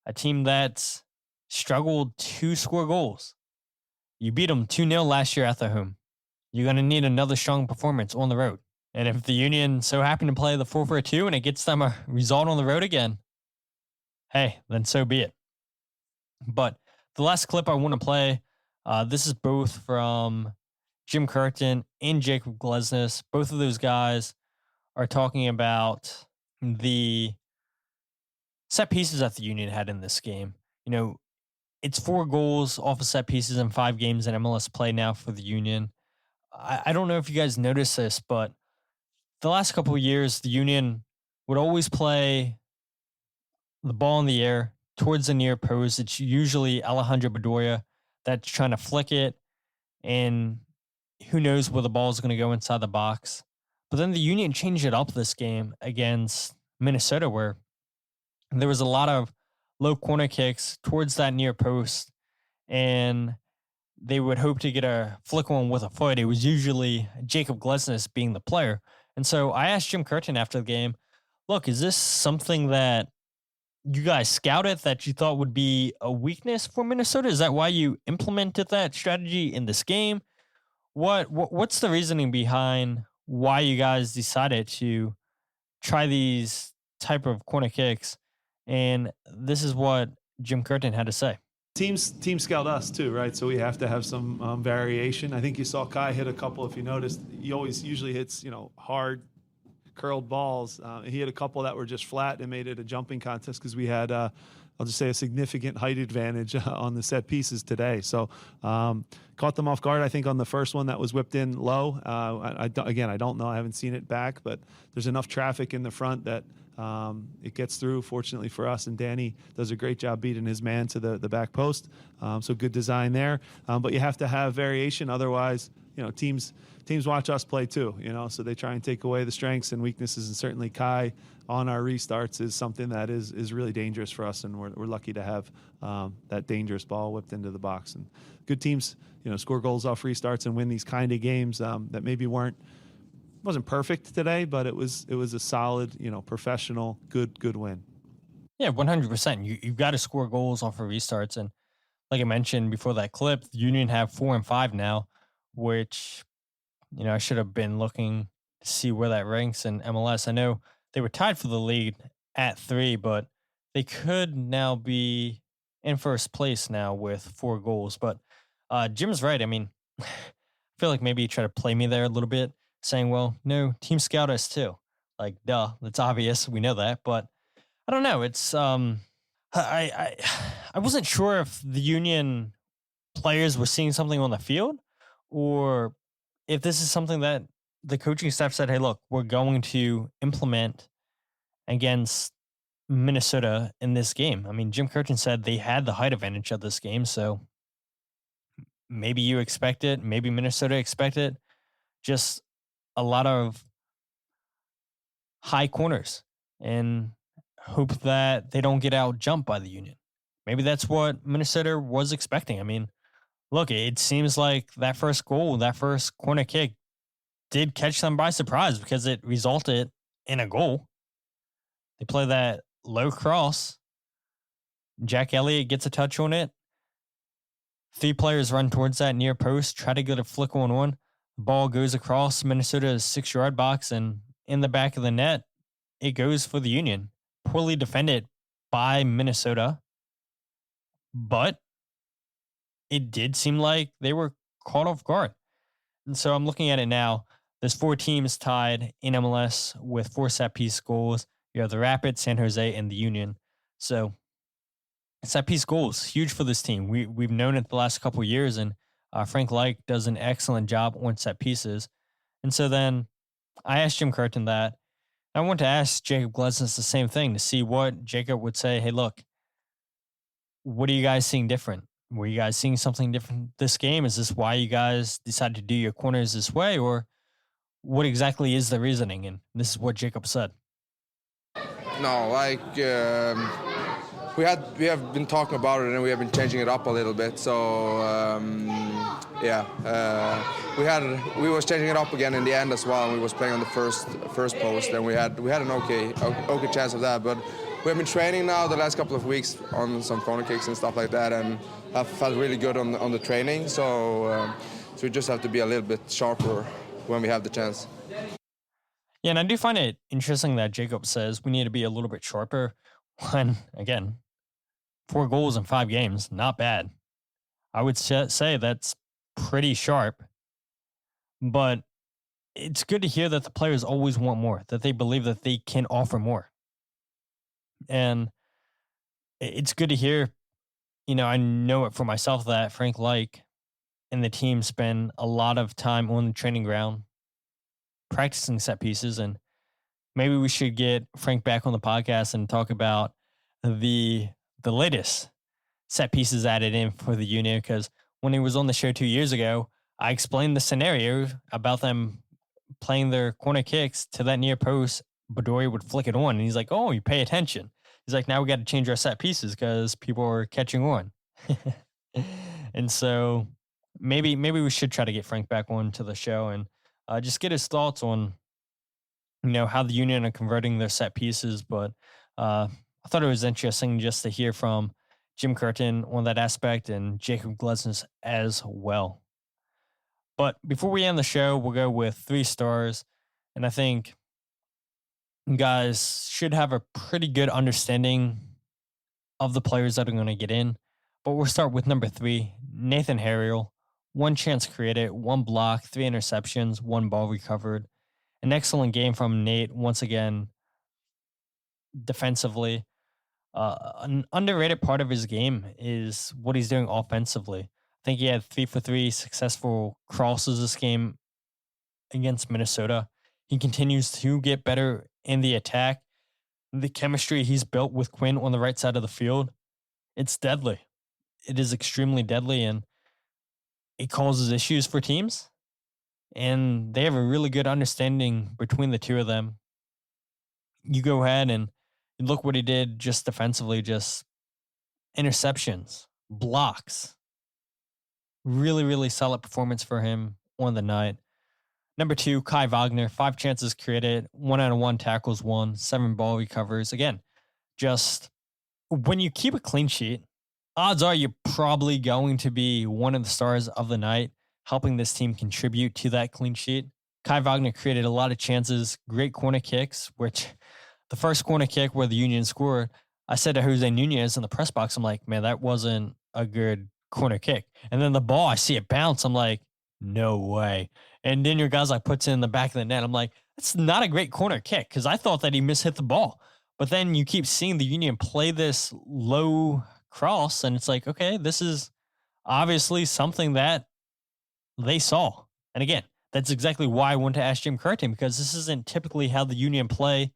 a team that's struggled to score goals. You beat them 2-0 last year at the home. You're going to need another strong performance on the road. And if the Union so happen to play the 4-4-2 and it gets them a result on the road again, hey, then so be it. But the last clip I want to play, this is both from Jim Curtin and Jacob Glesnes. Both of those guys are talking about the set pieces that the Union had in this game. You know, it's 4 goals off of set pieces in 5 games in MLS play now for the Union. I don't know if you guys noticed this, but the last couple of years, the Union would always play the ball in the air towards the near post. It's usually Alejandro Bedoya that's trying to flick it, and who knows where the ball is going to go inside the box. But then the Union changed it up this game against Minnesota, where there was a lot of low corner kicks towards that near post, and they would hope to get a flick one with a foot. It was usually Jacob Glesnes being the player. And so I asked Jim Curtin after the game, look, is this something that you guys scouted that you thought would be a weakness for Minnesota? Is that why you implemented that strategy in this game? What's the reasoning behind why you guys decided to try these type of corner kicks? And this is what Jim Curtin had to say. Team scout us too, right? So we have to have some variation. I think you saw Kai hit a couple. If you noticed, he usually hits, hard, curled balls. He had a couple that were just flat and made it a jumping contest because we had, I'll just say, a significant height advantage on the set pieces today. So caught them off guard, I think, on the first one that was whipped in low. I don't know. I haven't seen it back, but there's enough traffic in the front that it gets through, fortunately for us. And Danny does a great job beating his man to the back post. So good design there. But you have to have variation. Otherwise, teams watch us play too, so they try and take away the strengths and weaknesses. And certainly Kai on our restarts is something that is really dangerous for us. And we're lucky to have that dangerous ball whipped into the box. And good teams, score goals off restarts and win these kind of games that maybe wasn't perfect today, but it was a solid, professional, good win. Yeah, 100%. You've got to score goals off of restarts. And like I mentioned before that clip, the Union have 4 and 5 now, which, I should have been looking to see where that ranks in MLS. I know they were tied for the lead at 3, but they could now be in first place now with 4 goals. But Jim's right. I mean, I feel like maybe he tried to play me there a little bit, saying, well, no, team scout us too. Like, duh, that's obvious. We know that. But I don't know. It's I wasn't sure if the Union players were seeing something on the field or if this is something that the coaching staff said, hey, look, we're going to implement against Minnesota in this game. I mean, Jim Curtin said they had the height advantage of this game, so maybe you expect it, maybe Minnesota expect it. Just a lot of high corners and hope that they don't get out jumped by the Union. Maybe that's what Minnesota was expecting. I mean, look, it seems like that first goal, that first corner kick did catch them by surprise because it resulted in a goal. They play that low cross. Jack Elliott gets a touch on it. 3 players run towards that near post, try to get a flick on one. The ball goes across Minnesota's 6-yard box, and in the back of the net, it goes for the Union. Poorly defended by Minnesota, but it did seem like they were caught off guard. And so I'm looking at it now. There's 4 teams tied in MLS with 4 set piece goals. You have the Rapids, San Jose, and the Union. So set piece goals, huge for this team. We've known it the last couple of years, and Frank Leich does an excellent job on set pieces. And so then I asked Jim Curtin that. I want to ask Jacob Glesnes the same thing to see what Jacob would say. Hey, look, what are you guys seeing different? Were you guys seeing something different this game? Is this why you guys decided to do your corners this way, or what exactly is the reasoning? And this is what Jacob said. No, we have been talking about it and we have been changing it up a little bit. So we was changing it up again in the end as well. And we was playing on the first post, and we had an okay chance of that. But we have been training now the last couple of weeks on some corner kicks and stuff like that, and have felt really good on the training. So we just have to be a little bit sharper when we have the chance. Yeah, and I do find it interesting that Jacob says we need to be a little bit sharper when, again, 4 goals in 5 games, not bad. I would say that's pretty sharp, but it's good to hear that the players always want more, that they believe that they can offer more. And it's good to hear, I know it for myself that Frank Leich and the team spend a lot of time on the training ground practicing set pieces, and maybe we should get Frank back on the podcast and talk about the latest set pieces added in for the Union, because when he was on the show 2 years ago, I explained the scenario about them playing their corner kicks to that near post. Badori would flick it on, and he's like, oh, you pay attention. He's like, now we got to change our set pieces because people are catching on. And so maybe we should try to get Frank back on to the show and just get his thoughts on, how the Union are converting their set pieces. But I thought it was interesting just to hear from Jim Curtin on that aspect and Jacob Glesnes as well. But before we end the show, we'll go with 3 stars. And I think you guys should have a pretty good understanding of the players that are going to get in. But we'll start with number 3, Nathan Harriel. 1 chance created, 1 block, 3 interceptions, 1 ball recovered. An excellent game from Nate once again defensively. An underrated part of his game is what he's doing offensively. I think he had 3 for 3 successful crosses this game against Minnesota. He continues to get better in the attack. The chemistry he's built with Quinn on the right side of the field, it's deadly. It is extremely deadly, and it causes issues for teams. And they have a really good understanding between the two of them. You go ahead and look what he did just defensively, just interceptions, blocks. Really, really solid performance for him on the night. Number 2, Kai Wagner, 5 chances created, 1 out of 1 tackles won, 7 ball recovers. Again, just when you keep a clean sheet, odds are you're probably going to be one of the stars of the night, helping this team contribute to that clean sheet. Kai Wagner created a lot of chances, great corner kicks, which the first corner kick where the Union scored, I said to Jose Nunez in the press box, I'm like, man, that wasn't a good corner kick. And then the ball, I see it bounce. I'm like, no way. And then your guy's like puts it in the back of the net. I'm like, that's not a great corner kick because I thought that he mishit the ball. But then you keep seeing the Union play this low cross, and it's like, okay, this is obviously something that they saw. And again, that's exactly why I wanted to ask Jim Curtin, because this isn't typically how the Union play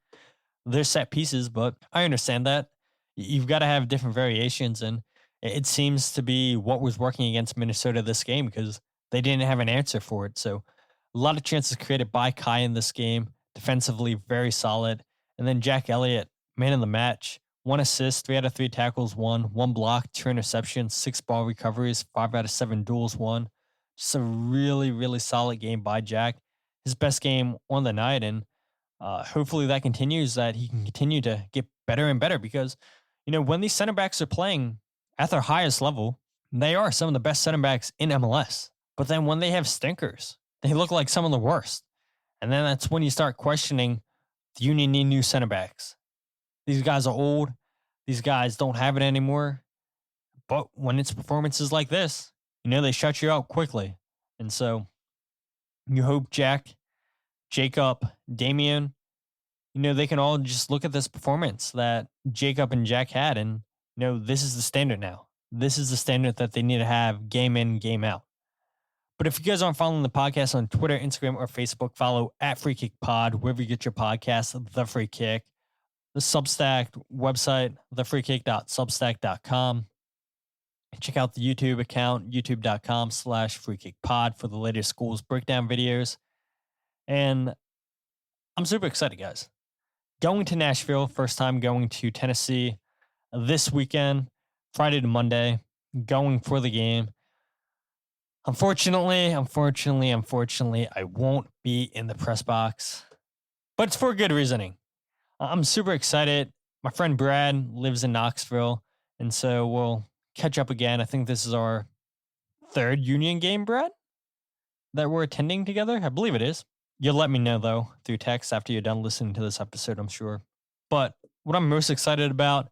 their set pieces, but I understand that. You've got to have different variations, and it seems to be what was working against Minnesota this game because they didn't have an answer for it. So a lot of chances created by Kai in this game. Defensively, very solid. And then Jack Elliott, man of the match. 1 assist, 3 out of 3 tackles won, 1 block, 2 interceptions, 6 ball recoveries, 5 out of 7 duels won. Just a really, really solid game by Jack. His best game on the night. And hopefully that continues, that he can continue to get better and better because, you know, when these center backs are playing at their highest level, they are some of the best center backs in MLS. But then when they have stinkers, they look like some of the worst. And then that's when you start questioning the Union need new center backs. These guys are old. These guys don't have it anymore. But when it's performances like this, you know, they shut you out quickly. And so you hope Jack, Jacob, Damian, you know, they can all just look at this performance that Jacob and Jack had. And, you know, this is the standard now. This is the standard that they need to have game in, game out. But if you guys aren't following the podcast on Twitter, Instagram, or Facebook, follow at Free Kick Pod, wherever you get your podcast, The Free Kick. The Substack website, thefreekick.substack.com. Check out the YouTube account, youtube.com/freekickpod for the latest schools breakdown videos. And I'm super excited, guys. Going to Nashville, first time going to Tennessee this weekend, Friday to Monday, going for the game. Unfortunately, I won't be in the press box, but it's for good reasoning. I'm super excited. My friend Brad lives in Knoxville, and so we'll catch up again. I think this is our 3rd Union game, Brad, that we're attending together. I believe it is. You'll let me know, though, through text after you're done listening to this episode, I'm sure. But what I'm most excited about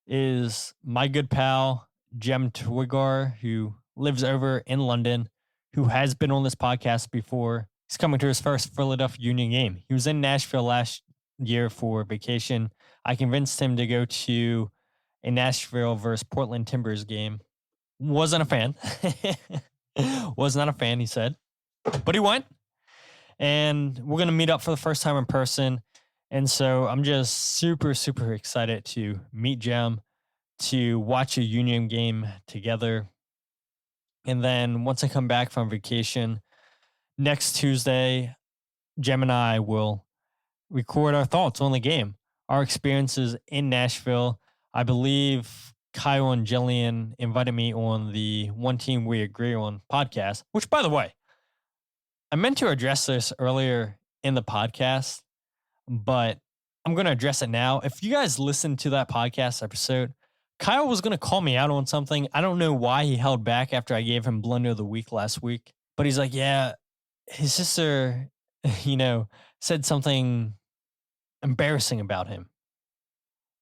is my good pal, Jem Twigar, who lives over in London, who has been on this podcast before. He's coming to his first Philadelphia Union game. He was in Nashville last year for vacation. I convinced him to go to a Nashville versus Portland Timbers game. Wasn't a fan. Was not a fan, he said. But he went. And we're going to meet up for the first time in person. And so I'm just super, super excited to meet Jem, to watch a Union game together. And then once I come back from vacation, next Tuesday, Jem and I will record our thoughts on the game, our experiences in Nashville. I believe Kyle and Jillian invited me on the One Team We Agree On podcast, which, by the way, I meant to address this earlier in the podcast, but I'm going to address it now. If you guys listened to that podcast episode, Kyle was going to call me out on something. I don't know why he held back after I gave him Blunder of the Week last week, but he's like, yeah, his sister, said something embarrassing about him.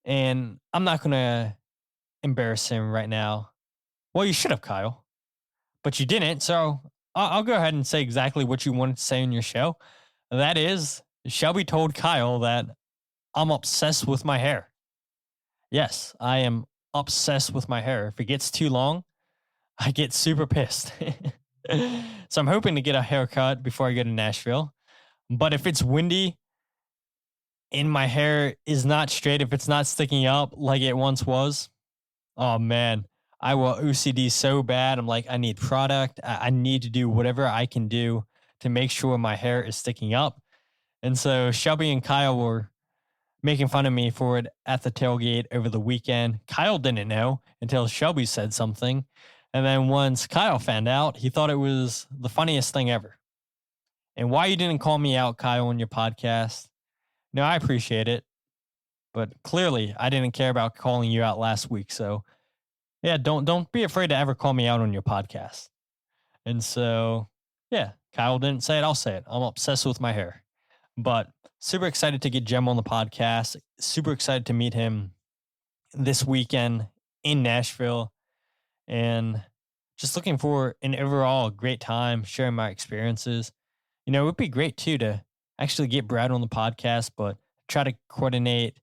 And I'm not going to embarrass him right now. Well, you should have, Kyle, but you didn't. So I'll go ahead and say exactly what you wanted to say in your show. That is, Shelby told Kyle that I'm obsessed with my hair. Yes, I am obsessed with my hair. If it gets too long, I get super pissed. So I'm hoping to get a haircut before I go to Nashville. But if it's windy and my hair is not straight, if it's not sticking up like it once was, oh man, I will OCD so bad. I'm like, I need product. I need to do whatever I can do to make sure my hair is sticking up. And so Shelby and Kyle were making fun of me for it at the tailgate over the weekend. Kyle didn't know until Shelby said something. And then once Kyle found out, he thought it was the funniest thing ever. And why you didn't call me out, Kyle, on your podcast? No, I appreciate it. But clearly, I didn't care about calling you out last week. So, yeah, don't be afraid to ever call me out on your podcast. And so, yeah, Kyle didn't say it. I'll say it. I'm obsessed with my hair. But super excited to get Jem on the podcast. Super excited to meet him this weekend in Nashville. And just looking for an overall great time sharing my experiences. You know, it would be great, too, to actually get Brad on the podcast, but try to coordinate,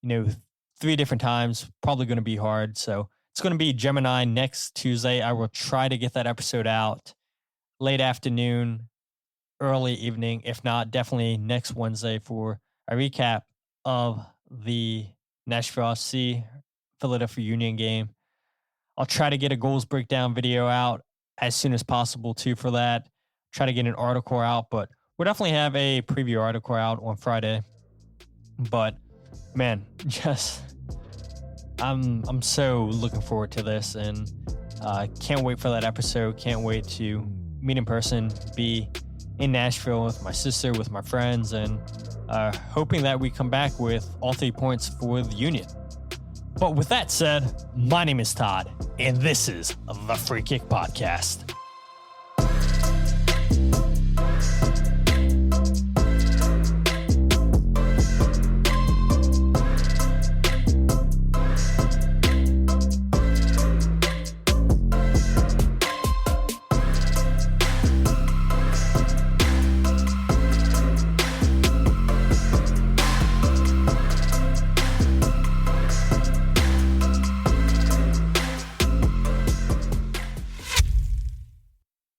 3 different times. Probably going to be hard. So it's going to be Gemini next Tuesday. I will try to get that episode out late afternoon, early evening. If not, definitely next Wednesday for a recap of the Nashville FC Philadelphia Union game. I'll try to get a goals breakdown video out as soon as possible too for that. Try to get an article out, but we'll definitely have a preview article out on Friday. But man, I'm so looking forward to this, and can't wait for that episode. Can't wait to meet in person, be in Nashville with my sister, with my friends, and hoping that we come back with all 3 points for the Union. But with that said, my name is Todd, and this is the Free Kick Podcast.